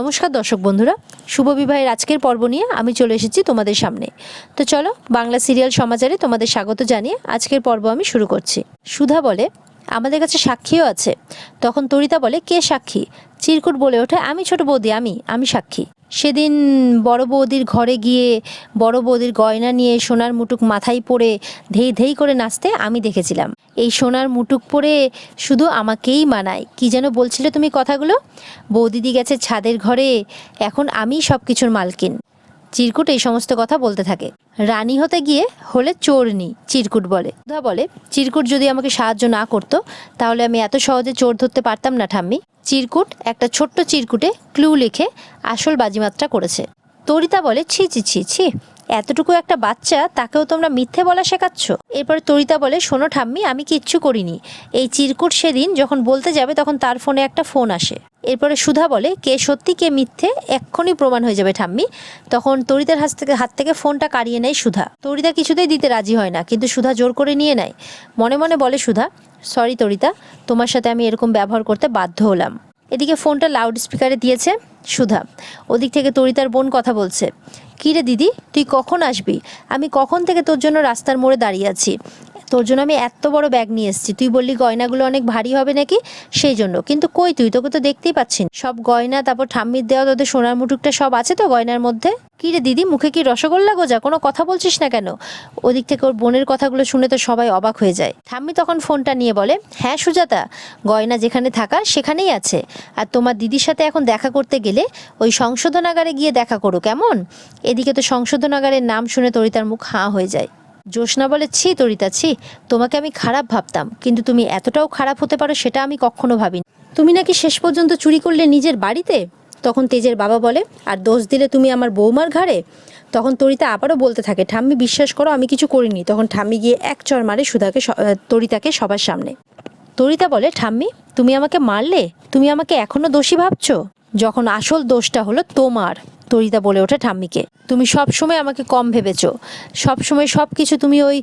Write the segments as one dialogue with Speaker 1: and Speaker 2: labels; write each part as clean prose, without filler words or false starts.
Speaker 1: নমস্কার দর্শক বন্ধুরা, শুভ বিবাহের আজকের পর্ব নিয়ে আমি চলে এসেছি তোমাদের সামনে। তো চলো, বাংলা সিরিয়াল সমাচারে তোমাদের স্বাগত জানিয়ে আজকের পর্ব আমি শুরু করছি। সুধা বলে, আমাদের কাছে সাক্ষীও আছে। তখন তরিতা বলে, কে সাক্ষী? চিরকুট বলে ওঠে, আমি ছোট বৌদি, আমি সাক্ষী। সেদিন বড় বৌদির ঘরে গিয়ে বড় বৌদির গয়না নিয়ে সোনার মুটুক মাথায় পরে ধেই ধেই করে নাচতে আমি দেখেছিলাম। এই সোনার মুটুক পরে শুধু আমাকেই মানায়। কি যেন বলছিলে তুমি কথাগুলো? বৌদিদি গেছে ছাদের ঘরে, এখন আমি সব কিছুর মালকিন। চিরকুট এই সমস্ত কথা বলতে থাকে। রানী হতে গিয়ে হলে চোরনি, চিরকুট বলে। সুধা বলে, চিরকুট যদি আমাকে সাহায্য না করতো তাহলে আমি এত সহজে চোর ধরতে পারতাম না ঠাম্মি। চিরকুট একটা ছোট্ট চিরকুটে ক্লু লিখে আসল বাজিমাতটা করেছে। তরিতা বলে, ছি ছি ছি ছি, এতটুকু একটা বাচ্চা, তাকেও তোমরা মিথ্যে বলা শেখাচ্ছ? এরপরে তরিতা বলে, শোনো ঠাম্মি, আমি কিচ্ছু করিনি। এই চিরকুট সেদিন যখন বলতে যাবে তখন তার ফোনে একটা ফোন আসে। এরপরে সুধা বলে, কে সত্যি কে মিথ্যে এক্ষুনি প্রমাণ হয়ে যাবে ঠাম্মি। তখন তরিতার হাত থেকে ফোনটা কাড়িয়ে নেয় সুধা। তরিতা কিছুতেই দিতে রাজি হয় না, কিন্তু সুধা জোর করে নিয়ে নেয়। মনে মনে বলে সুধা, সরি তরিতা, তোমার সাথে আমি এরকম ব্যবহার করতে বাধ্য হলাম। এদিকে ফোনটা লাউড স্পিকারে দিয়েছে সুধা। ওদিক থেকে তরিতার বোন কথা বলছে, কী রে দিদি, তুই কখন আসবি? আমি কখন থেকে তোর জন্য রাস্তার মোড়ে দাঁড়িয়ে আছি। তোর জন্য আমি এত বড় ব্যাগ নিয়ে এসেছি। তুই বললি গয়নাগুলো অনেক ভারী হবে নাকি, সেই জন্য। কিন্তু কই তুই? তোকে তো দেখতেই পাচ্ছি না। সব গয়না, তারপর ঠাম্মির দেওয়া তোদের সোনার মুটুকটা সব আছে তো গয়নার মধ্যে? কী রে দিদি, মুখে কি রসগোল্লা গোজা? কোনো কথা বলছিস না কেন? ওদিক থেকে ওর বোনের কথাগুলো শুনে তো সবাই অবাক হয়ে যায়। ঠাম্মি তখন ফোনটা নিয়ে বলে, হ্যাঁ সুজাতা, গয়না যেখানে থাকার সেখানেই আছে। আর তোমার দিদির সাথে এখন দেখা করতে গেলে ওই সংশোধনাগারে গিয়ে দেখা করো, কেমন? এদিকে তো সংশোধনাগারের নাম শুনে তরিতার মুখ হাঁ হয়ে যায়। জ্যোৎস্না বলে, ছি তরিতা, ছি, তোমাকে আমি খারাপ ভাবতাম, কিন্তু তুমি এতটাও খারাপ হতে পারো সেটা আমি কখনো ভাবিনি। তুমি নাকি শেষ পর্যন্ত চুরি করলে নিজের বাড়িতে? তখন তেজের বাবা বলে, আর দোষ দিলে তুমি আমার বৌমার ঘাড়ে? তখন তরিতা আবারও বলতে থাকে, ঠাম্মি বিশ্বাস করো, আমি কিছু করিনি। তখন ঠাম্মি গিয়ে এক চড় মারে তরিতাকে সবার সামনে। তরিতা বলে, ঠাম্মি, তুমি আমাকে মারলে? তুমি আমাকে এখনো দোষী ভাবছো, যখন আসল দোষটা হলো তোমার। তরিতা বলে ওঠে ঠাম্মিকে, তুমি সব সময় আমাকে কম ভেবেছো। সব সময় সব কিছু তুমি ওই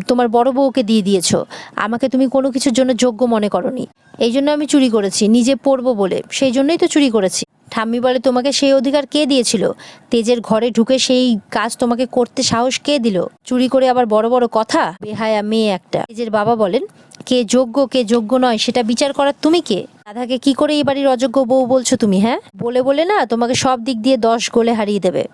Speaker 1: তোমার বড় বউকে দিয়ে দিয়েছো। আমাকে তুমি কোনো কিছুর জন্য যোগ্য মনে করনি। এই জন্য আমি চুরি করেছি, নিজে পড়বো বলে, সেই জন্যই তো চুরি করেছি। ঠাম্মি বলে, তোমাকে সেই অধিকার কে দিয়েছিল? তেজের ঘরে ঢুকে সেই কাজ তোমাকে করতে সাহস কে দিল? চুরি করে আবার বড় বড় কথা, বেহায়া মেয়ে একটা। তেজের বাবা বলেন, কে যোগ্য কে যোগ্য নয় সেটা বিচার করার তুমি কে? রাধাকে কি করে এই বাড়ির অযোগ্য বউ বলছো তুমি? হ্যাঁ, বলে বলে না তোমাকে সব দিক দিয়ে 10 গোলে হারিয়ে দেবে।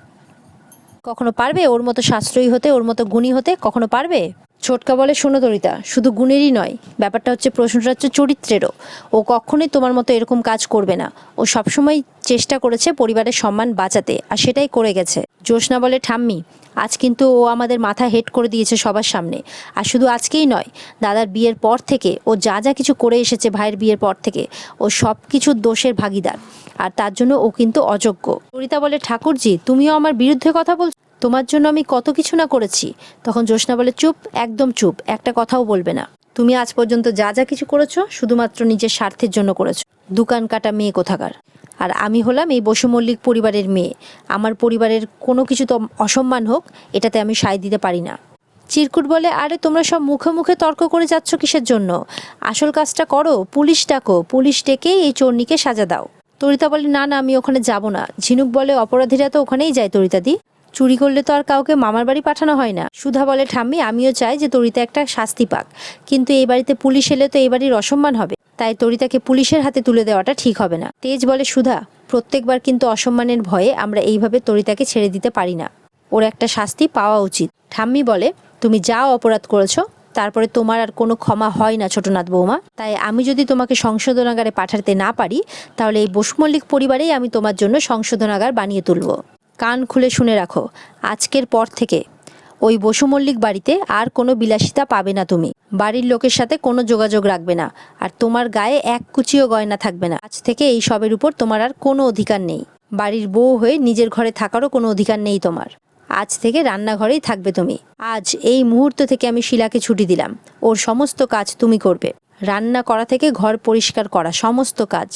Speaker 1: কখনো পারবে ওর মতো সাশ্রয়ী হতে, ওর মতো গুণী হতে? কখনো পারবে? ছোটকা বলে, শোনো তরিতা, শুধু গুণেরই নয়, ব্যাপারটা হচ্ছে, প্রশ্নটা হচ্ছে চরিত্রেরও। ও কখনোই তোমার মতো এরকম কাজ করবে না। ও সবসময় চেষ্টা করেছে পরিবারের সম্মান বাঁচাতে, আর সেটাই করে গেছে। জ্যোৎস্না বলে, ঠাম্মি, আজ কিন্তু ও আমাদের মাথা হেট করে দিয়েছে সবার সামনে। আর শুধু আজকেই নয়, দাদার বিয়ের পর থেকে ও যা যা কিছু করে এসেছে ভাইয়ের বিয়ের পর থেকে, ও সব কিছুর দোষের ভাগিদার, আর তার জন্য ও কিন্তু অযোগ্য। তরিতা বলে, ঠাকুরজি, তুমিও আমার বিরুদ্ধে কথা বলছো? তোমার জন্য আমি কত কিছু না করেছি। তখন জ্যোৎস্না বলে, চুপ, একদম চুপ, একটা কথাও বলবে না। তুমি আজ পর্যন্ত যা যা কিছু করেছো শুধুমাত্র নিজের স্বার্থের জন্য করেছো। দোকান কাটা মেয়ে কোথাকার। আর আমি হলাম এই বসু মল্লিক পরিবারের মেয়ে। আমার পরিবারের কোনো কিছু তো অসম্মান হোক, এটাতে আমি সায় দিতে পারি না। চিরকুট বলে, আরে তোমরা সব মুখে মুখে তর্ক করে যাচ্ছ কিসের জন্য? আসল কাজটা করো, পুলিশ ডাকো, পুলিশ ডেকে এই চোরনিকে সাজা দাও। তরিতা বলে, না না, আমি ওখানে যাব না। ঝিনুক বলে, অপরাধীরা তো ওখানেই যায় তরিতাদি, চুরি করলে তো আর কাউকে মামার বাড়ি পাঠানো হয় না। সুধা বলে, ঠাম্মি, আমিও চাই যে তরিতা একটা শাস্তি পাক, কিন্তু এই বাড়িতে পুলিশ এলে তো এই বাড়ির অসম্মান হবে, তাই তরিতাকে পুলিশের হাতে তুলে দেওয়াটা ঠিক হবে না। তেজ বলে, সুধা, প্রত্যেকবার কিন্তু অসম্মানের ভয়ে আমরা এইভাবে তরিতাকে ছেড়ে দিতে পারি না, ওর একটা শাস্তি পাওয়া উচিত। ঠাম্মি বলে, তুমি যা অপরাধ করেছো তারপরে তোমার আর কোনো ক্ষমা হয় না ছোটনাথ বৌমা। তাই আমি যদি তোমাকে সংশোধনাগারে পাঠাতে না পারি, তাহলে এই বসু মল্লিক পরিবারেই আমি তোমার জন্য সংশোধনাগার বানিয়ে তুলব। কান খুলে শুনে রাখো, আজকের পর থেকে ওই বসু মল্লিক বাড়িতে আর কোনো বিলাসিতা পাবে না তুমি। বাড়ির লোকের সাথে কোনো যোগাযোগ রাখবে না, আর তোমার গায়ে এক কুচিও গয়না থাকবে না। আজ থেকে এই সবের উপর তোমার আর কোনো অধিকার নেই। বাড়ির বউ হয়ে নিজের ঘরে থাকারও কোনো অধিকার নেই তোমার। আজ থেকে রান্নাঘরেই থাকবে তুমি। আজ এই মুহূর্ত থেকে আমি শিলাকে ছুটি দিলাম, ওর সমস্ত কাজ তুমি করবে, রান্না করা থেকে ঘর পরিষ্কার করা, সমস্ত কাজ।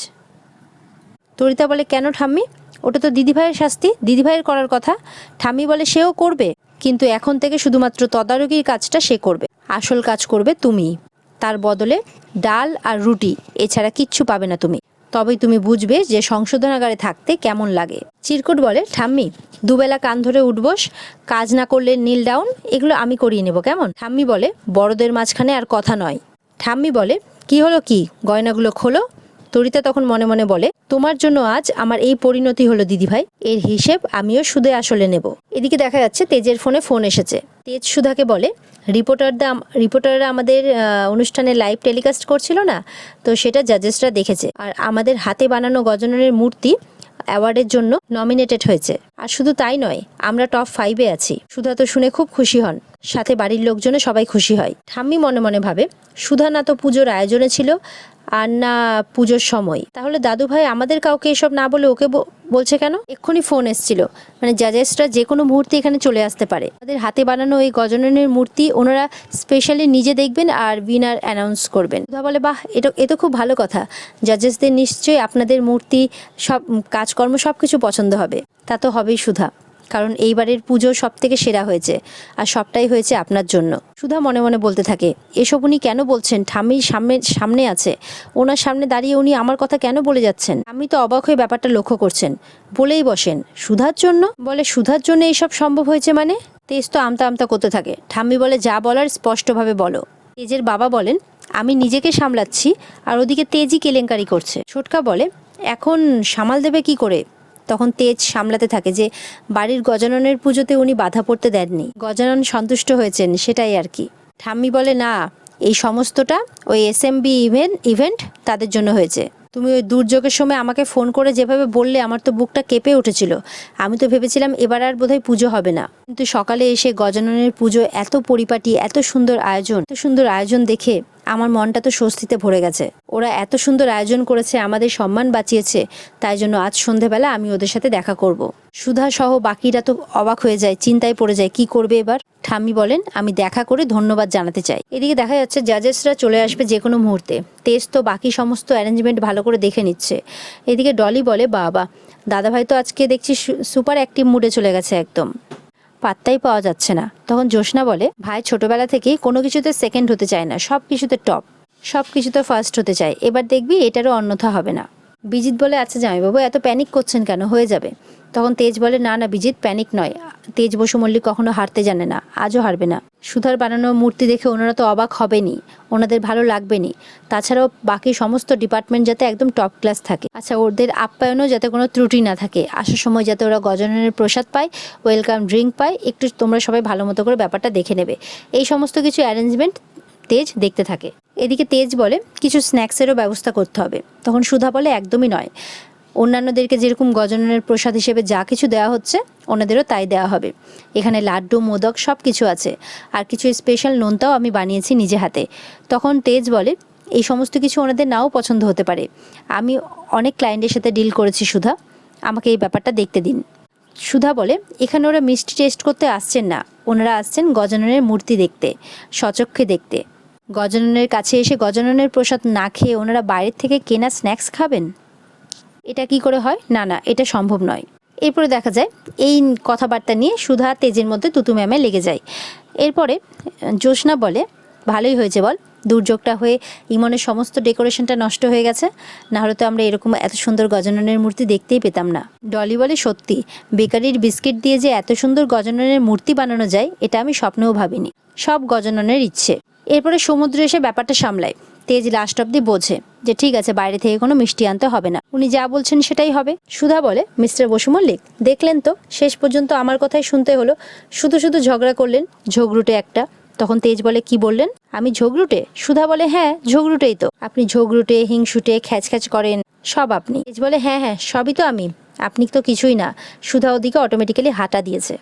Speaker 1: তরিতা বলে, কেন ঠাম্মি? ওটা তো দিদিভাইয়ের শাস্তি, দিদিভাইয়ের করার কথা। ঠাম্মি বলে, সেও করবে, কিন্তু এখন থেকে শুধুমাত্র তদারকির কাজটা সে করবে, আসল কাজ করবে তুমি। তার বদলে ডাল আর রুটি, এছাড়া কিচ্ছু পাবে না তুমি। তবেই তুমি বুঝবে যে সংশোধনাগারে থাকতে কেমন লাগে। চিরকুট বলে, ঠাম্মি দুবেলা কান ধরে উঠবোস, কাজ না করলে নীল ডাউন, এগুলো আমি করিয়ে নেব কেমন। ঠাম্মি বলে, বড়দের মাঝখানে আর কথা নয়। ঠাম্মি বলে, কি হলো কি, গয়নাগুলো খোলো। তরিতা তখন মনে মনে বলে, তোমার জন্য আজ আমার এই পরিণতি হলো দিদিভাই, এর হিসেব আমিও সুদে আসলে নেব। এদিকে দেখা যাচ্ছে তেজের ফোন এসেছে। তেজ সুধাকে বলে, রিপোর্টাররা আমাদের অনুষ্ঠানে লাইভ টেলিকাস্ট করছিল না, তো সেটা জাজেসরা দেখেছে, আর আমাদের হাতে বানানো গজাননের মূর্তি অ্যাওয়ার্ডের জন্য নমিনেটেড হয়েছে। আর শুধু তাই নয়, আমরা টপ 5-এ আছি। সুধা তো শুনে খুব খুশি হন, সাথে বাড়ির লোকজনও সবাই খুশি হয়। ঠাম্মি মনে মনে ভাবে, সুধা না তো পুজোর আয়োজনে ছিল আর না পুজোর সময়, তাহলে দাদু ভাই আমাদের কাউকে এসব না বলে ওকে বলছে কেন? এক্ষুনি ফোন এসেছিল, মানে জাজেসরা যে কোনো মুহূর্তে এখানে চলে আসতে পারে। আমাদের হাতে বানানো এই গজাননের মূর্তি ওনারা স্পেশালি নিজে দেখবেন আর উইনার অ্যানাউন্স করবেন। সুধা বলে, বাহ, এ তো খুব ভালো কথা, জাজেসদের নিশ্চয়ই আপনাদের মূর্তি, সব কাজকর্ম সব কিছু পছন্দ হবে। তা তো হবেই সুধা, কারণ এইবারের পুজো সব থেকে সেরা হয়েছে, আর সবটাই হয়েছে আপনার জন্য। সুধা মনে মনে বলতে থাকে, এসব উনি কেন বলছেন? ঠাম্মির সামনে আছে, ওনার সামনে দাঁড়িয়ে উনি আমার কথা কেন বলে যাচ্ছেন? আমি তো অবাক হয়ে ব্যাপারটা লক্ষ্য করছেন। বলেই বসেন, সুধার জন্য? বলে, সুধার জন্য এইসব সম্ভব হয়েছে মানে? তেজ তো আমতা করতে থাকে। ঠাম্মি বলে, যা বলার স্পষ্টভাবে বলো। তেজের বাবা বলেন, আমি নিজেকে সামলাচ্ছি, আর ওদিকে তেজই কেলেঙ্কারি করছে। ছোটকা বলে, এখন সামাল দেবে কি করে? তখন তেজ সামলাতে থাকে যে বাড়ির গজাননের পুজোতে উনি বাধা পড়তে দেননি, গজানন সন্তুষ্ট হয়েছেন, সেটাই আর কি। ঠাম্মি বলে, না, এই সমস্তটা ওই SMB ইভেন্ট তাদের জন্য হয়েছে। তুমি ওই দুর্যোগের সময় আমাকে ফোন করে যেভাবে বললে, আমার তো বুকটা কেঁপে উঠেছিল। আমি তো ভেবেছিলাম এবার আর বোধহয় পুজো হবে না, কিন্তু সকালে এসে গজাননের পুজো এত পরিপাটি, এত সুন্দর আয়োজন দেখে আমার মনটা তো স্বস্তিতে ভরে গেছে। ওরা এত সুন্দর আয়োজন করেছে, আমাদের সম্মান বাঁচিয়েছে, তাই জন্য আজ সন্ধেবেলা আমি ওদের সাথে দেখা করব। সুধা সহ বাকিরা তো অবাক হয়ে যায়, চিন্তায় পড়ে যায়, কি করবে এবার। ঠাম্মি বলেন, আমি দেখা করে ধন্যবাদ জানাতে চাই। এদিকে দেখা যাচ্ছে জাজেসরা চলে আসবে যে কোনো মুহূর্তে। তেজ তো বাকি সমস্ত অ্যারেঞ্জমেন্ট ভালো করে দেখে নিচ্ছে। এদিকে ডলি বলে, বাবা, দাদাভাই তো আজকে দেখছি সুপার অ্যাক্টিভ মুডে চলে গেছে, একদম পাত্তাই পাওয়া যাচ্ছে না। তখন জ্যোৎস্না বলে, ভাই ছোটবেলা থেকেই কোনো কিছুতে সেকেন্ড হতে চায় না, সব কিছুতে টপ, সব কিছুতে ফার্স্ট হতে চায়, এবার দেখবি এটারও অন্যথা হবে না। বিজিৎ বলে, আচ্ছা জামাইবাবু এত প্যানিক করছেন কেন, হয়ে যাবে। তখন তেজ বলে, না বিজিৎ, প্যানিক নয়, তেজ বসু মল্লিক কখনো হারতে জানে না, আজও হারবে না। সুধার বানানো মূর্তি দেখে ওনারা তো অবাক হবেনি, ওনাদের ভালো লাগবেনি। তাছাড়াও বাকি সমস্ত ডিপার্টমেন্ট যাতে একদম টপ ক্লাস থাকে, আচ্ছা ওদের আপ্যায়নও যাতে কোনো ত্রুটি না থাকে, আসার সময় যাতে ওরা গজাননের প্রসাদ পায়, ওয়েলকাম ড্রিঙ্ক পায়, একটু তোমরা সবাই ভালো মতো করে ব্যাপারটা দেখে নেবে। এই সমস্ত কিছু অ্যারেঞ্জমেন্ট তেজ দেখতে থাকে। এদিকে তেজ বলে, কিছু স্ন্যাক্সেরও ব্যবস্থা করতে হবে। তখন সুধা বলে, একদমই নয়, অন্যান্যদেরকে যেরকম গজাননের প্রসাদ হিসেবে যা কিছু দেওয়া হচ্ছে ওনাদেরও তাই দেওয়া হবে। এখানে লাড্ডু, মোদক সব কিছু আছে, আর কিছু স্পেশাল নোনতাও আমি বানিয়েছি নিজে হাতে। তখন তেজ বলে, এই সমস্ত কিছু ওনাদের নাও পছন্দ হতে পারে, আমি অনেক ক্লায়েন্টের সাথে ডিল করেছি সুধা, আমাকে এই ব্যাপারটা দেখতে দিন। সুধা বলে, এখানে ওরা মিষ্টি টেস্ট করতে আসছেন না, ওনারা আসছেন গজাননের মূর্তি দেখতে, সচক্ষে দেখতে। গজাননের কাছে এসে গজাননের প্রসাদ না খেয়ে ওনারা বাইরের থেকে কেনা স্ন্যাক্স খাবেন? এটা কি করে হয়? না, এটা সম্ভব নয়। এরপরে দেখা যায় এই কথাবার্তা নিয়ে সুধা তেজের মধ্যে তুতু ম্যামে লেগে যায়। এরপরে জ্যোৎস্না বলে, ভালোই হয়েছে বল, দুর্যোগটা হয়ে ইমনের সমস্ত ডেকোরেশনটা নষ্ট হয়ে গেছে, না হলে তো আমরা এরকম এত সুন্দর গজাননের মূর্তি দেখতেই পেতাম না। ডলি বলে, সত্যি বেকারির বিস্কিট দিয়ে যে এত সুন্দর গজাননের মূর্তি বানানো যায়, এটা আমি স্বপ্নেও ভাবিনি, সব গজাননের ইচ্ছে। এরপরে সমুদ্র এসে ব্যাপারটা সামলায়। তেজ লাস্ট অব্দি বোঝে যে ঠিক আছে, বাইরে থেকে কোনো মিষ্টি আনতে হবে না, উনি যা বলছেন সেটাই হবে। সুধা বলে, মিস্টার বসু মল্লিক, দেখলেন তো শেষ পর্যন্ত আমার কথাই শুনতে হলো, শুধু ঝগড়া করলেন, ঝগড়ুটে একটা। তখন তেজ বলে, কি বললেন, আমি ঝগড়ুটে? সুধা বলে, হ্যাঁ ঝগড়ুটেই তো, আপনি ঝগড়ুটে, হিংসুটে, খ্যাচ করেন, সব আপনি। তেজ বলে, হ্যাঁ সবই তো আমি, আপনি তো কিছুই না। সুধা ওদিকে অটোমেটিক্যালি হাঁটা দিয়েছে,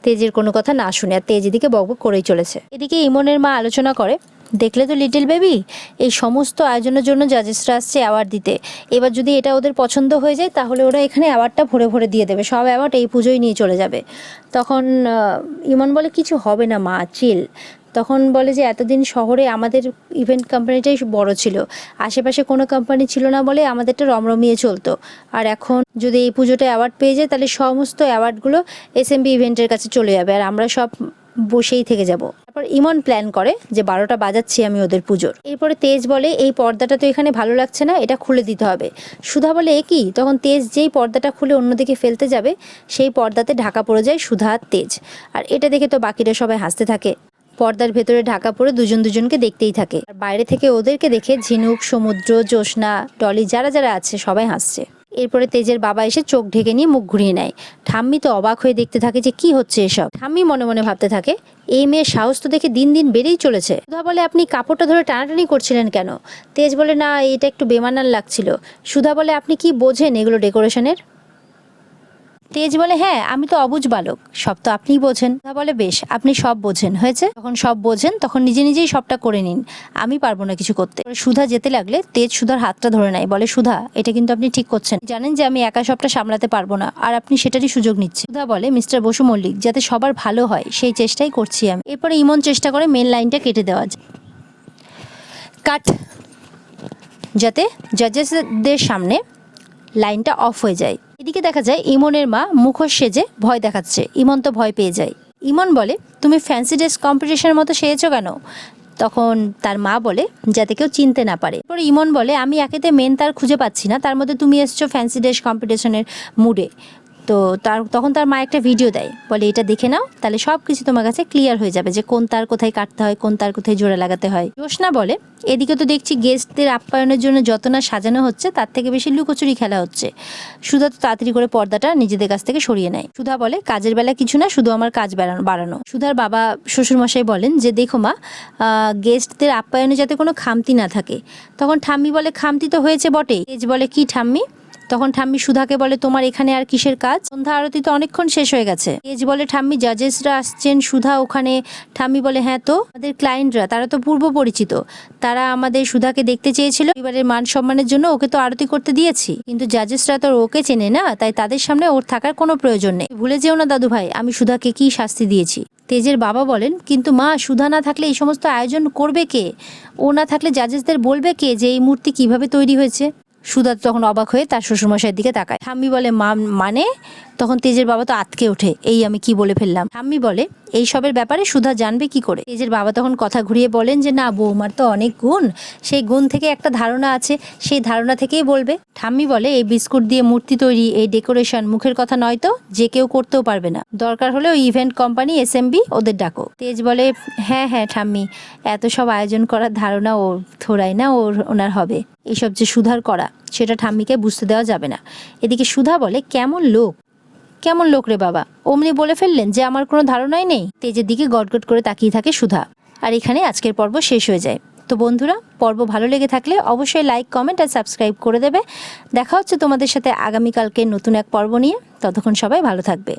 Speaker 1: তেজের কোনো কথা না শুনে, আর তেজ এদিকে বকবক করেই চলেছে। এদিকে ইমনের মা আলোচনা করে, দেখলে তো লিটল বেবি, এই সমস্ত আয়োজনের জন্য জাজেসরা আসছে অ্যাওয়ার্ড দিতে, এবার যদি এটা ওদের পছন্দ হয়ে যায় তাহলে ওরা এখানে অ্যাওয়ার্ডটা ভরে দিয়ে দেবে, সব অ্যাওয়ার্ড এই পুজোয় নিয়ে চলে যাবে। তখন ইমন বলে, কিছু হবে না মা, চিল। তখন বলে যে এতদিন শহরে আমাদের ইভেন্ট কোম্পানিটাই বড় ছিল, আশেপাশে কোনো কোম্পানি ছিল না বলে আমাদেরটা রমরমিয়ে চলতো, আর এখন যদি এই পুজোটা অ্যাওয়ার্ড পেয়ে যায় তাহলে সমস্ত অ্যাওয়ার্ডগুলো SMB ইভেন্টের কাছে চলে যাবে, আর আমরা সব বসেই থেকে যাব। তারপর ইমন প্ল্যান করে যে 12টা বাজাচ্ছি আমি ওদের পুজোর। এরপরে তেজ বলে এই পর্দাটা তো এখানে ভালো লাগছে না, এটা খুলে দিতে হবে। সুধা বলে এ কি? তখন তেজ যেই পর্দাটা খুলে অন্যদিকে ফেলতে যাবে সেই পর্দাতে ঢাকা পড়ে যায় সুধা আর তেজ। আর এটা দেখে তো বাকিরা সবাই হাসতে থাকে। পর্দার ভেতরে ঢাকা পড়ে দুজন দুজনকে দেখতেই থাকে। আর বাইরে থেকে ওদেরকে দেখে ঝিনুক, সমুদ্র, জ্যোৎস্না, ডলি যারা যারা আছে সবাই হাসছে। এরপরে তেজের বাবা এসে চোখ ঢেকে নিয়ে মুখ ঘুরিয়ে নেয়। ঠাম্মি তো অবাক হয়ে দেখতে থাকে যে কি হচ্ছে এসব। ঠাম্মি মনে মনে ভাবতে থাকে এই মেয়ের সাহস তো দেখে দিন দিন বেড়েই চলেছে। সুধা বলে আপনি কাপড়টা ধরে টানাটানি করছিলেন কেন? তেজ বলে না, এটা একটু বেমানান লাগছিল। সুধা বলে আপনি কি বোঝেন এগুলো ডেকোরেশনের? তেজ বলে হ্যাঁ, আমি তো অবুঝ বালক, সব তো আপনিই বোঝেন। সুধা বলে বেশ, আপনি সব বোঝেন, হয়েছে। যখন সব বোঝেন তখন নিজে নিজেই সবটা করে নিন, আমি পারবো না কিছু করতে। সুধা যেতে লাগলে তেজ সুধার হাতটা ধরে নেয়, বলে সুধা এটা কিন্তু আপনি ঠিক করছেন, জানেন যে আমি একা সবটা সামলাতে পারবো না, আর আপনি সেটারই সুযোগ নিচ্ছেন। সুধা বলে মিস্টার বসু মল্লিক, যাতে সবার ভালো হয় সেই চেষ্টাই করছি আমি। এরপরে ইমন চেষ্টা করে মেন লাইনটা কেটে দেওয়া যায়, কাট, যাতে জাজেসদের সামনে লাইনটা অফ হয়ে যায়। এদিকে দেখা যায় ইমনের মা মুখোশ সেজে ভয় দেখাচ্ছে। ইমন তো ভয় পেয়ে যায়। ইমন বলে তুমি ফ্যান্সি ড্রেস কম্পিটিশনের মতো সেজেছো কেন? তখন তার মা বলে যাতে কেউ চিনতে না পারে। পরে ইমন বলে আমি একেতে মেন তার খুঁজে পাচ্ছি না, তার মধ্যে তুমি এসছো ফ্যান্সি ড্রেস কম্পিটিশনের মুডে। তো তখন তার মা একটা ভিডিও দেয়, বলে এটা দেখে নাও, তাহলে সব কিছু তোমার কাছে ক্লিয়ার হয়ে যাবে যে কোন তার কোথায় কাটতে হয়, কোন তার কোথায় জোড়া লাগাতে হয়। জ্যোৎস্না বলে এদিকে তো দেখছি গেস্টদের আপ্যায়নের জন্য যত না সাজানো হচ্ছে তার থেকে বেশি লুকোচুরি খেলা হচ্ছে। সুধা তো তাড়াতাড়ি করে পর্দাটা নিজেদের কাছ থেকে সরিয়ে নেয়। সুধা বলে কাজের বেলা কিছু না, শুধু আমার কাজ বাড়ানো। সুধার বাবা শ্বশুরমশাই বলেন যে দেখো মা, গেস্টদের আপ্যায়নে যাতে কোনো খামতি না থাকে। তখন ঠাম্মি বলে খামতি তো হয়েছে বটেই। তেজ বলে কি ঠাম্মি? তখন ঠাম্মি সুধাকে বলে তোমার এখানে আর কিসের কাজ? সন্ধ্যা আরতি তো অনেকক্ষণ শেষ হয়ে গেছে। তেজ বলে ঠাম্মি জাজেসরা আসছেন, সুধা ওখানে। ঠাম্মি বলে হ্যাঁ তো, আমাদের ক্লায়েন্টরা তারা তো পূর্ব পরিচিত, তারা আমাদের সুধাকে দেখতে চেয়েছিল, এবারের মান সম্মানের জন্য ওকে তো আরতি করতে দিয়েছি, কিন্তু জাজেসরা তো ওকে চেনে না, তাই তাদের সামনে ওর থাকার কোনো প্রয়োজন নেই। ভুলে যেও না দাদু ভাই, আমি সুধাকে কি শাস্তি দিয়েছি। তেজের বাবা বলেন কিন্তু মা, সুধা না থাকলে এই সমস্ত আয়োজন করবে কে? ও না থাকলে জাজেসদের বলবে কে যে এই মূর্তি কিভাবে তৈরি হয়েছে? সুধা তখন অবাক হয়ে তার শ্বশুরমশাইয়ের দিকে তাকায়। ঠাম্মি বলে মানে? তখন তেজের বাবা তো আতকে ওঠে, এই আমি কি বলে ফেললাম। ঠাম্মি বলে এই সবের ব্যাপারে সুধা জানবে কি করে? তেজের বাবা তখন কথা ঘুরিয়ে বলেন যে না, বৌমার তো অনেক গুণ, সেই গুণ থেকে একটা ধারণা আছে, সেই ধারণা থেকেই বলবে। ঠাম্মি বলে এই বিস্কুট দিয়ে মূর্তি তৈরি, এই ডেকোরেশন মুখের কথা নয় তো, যে কেউ করতেও পারবে না, দরকার হলে ওই ইভেন্ট কোম্পানি এসএমবি ওদের ডাকো। তেজ বলে হ্যাঁ হ্যাঁ ঠাম্মি, এত সব আয়োজন করার ধারণা ওর থোড়াই না ওনার হবে, এইসব যে সুধার করা সেটা ঠাম্মিকে বুঝতে দেওয়া যাবে না। এদিকে সুধা বলে কেমন লোক রে বাবা, অমনি বলে ফেললেন যে আমার কোনো ধারণাই নেই। তেজের দিকে গটগট করে তাকিয়ে থাকে সুধা। আর এখানে আজকের পর্ব শেষ হয়ে যায়। তো বন্ধুরা, পর্ব ভালো লেগে থাকলে অবশ্যই লাইক, কমেন্ট আর সাবস্ক্রাইব করে দেবে। দেখা হচ্ছে তোমাদের সাথে আগামীকালকে নতুন এক পর্ব নিয়ে। ততক্ষণ সবাই ভালো থাকবে।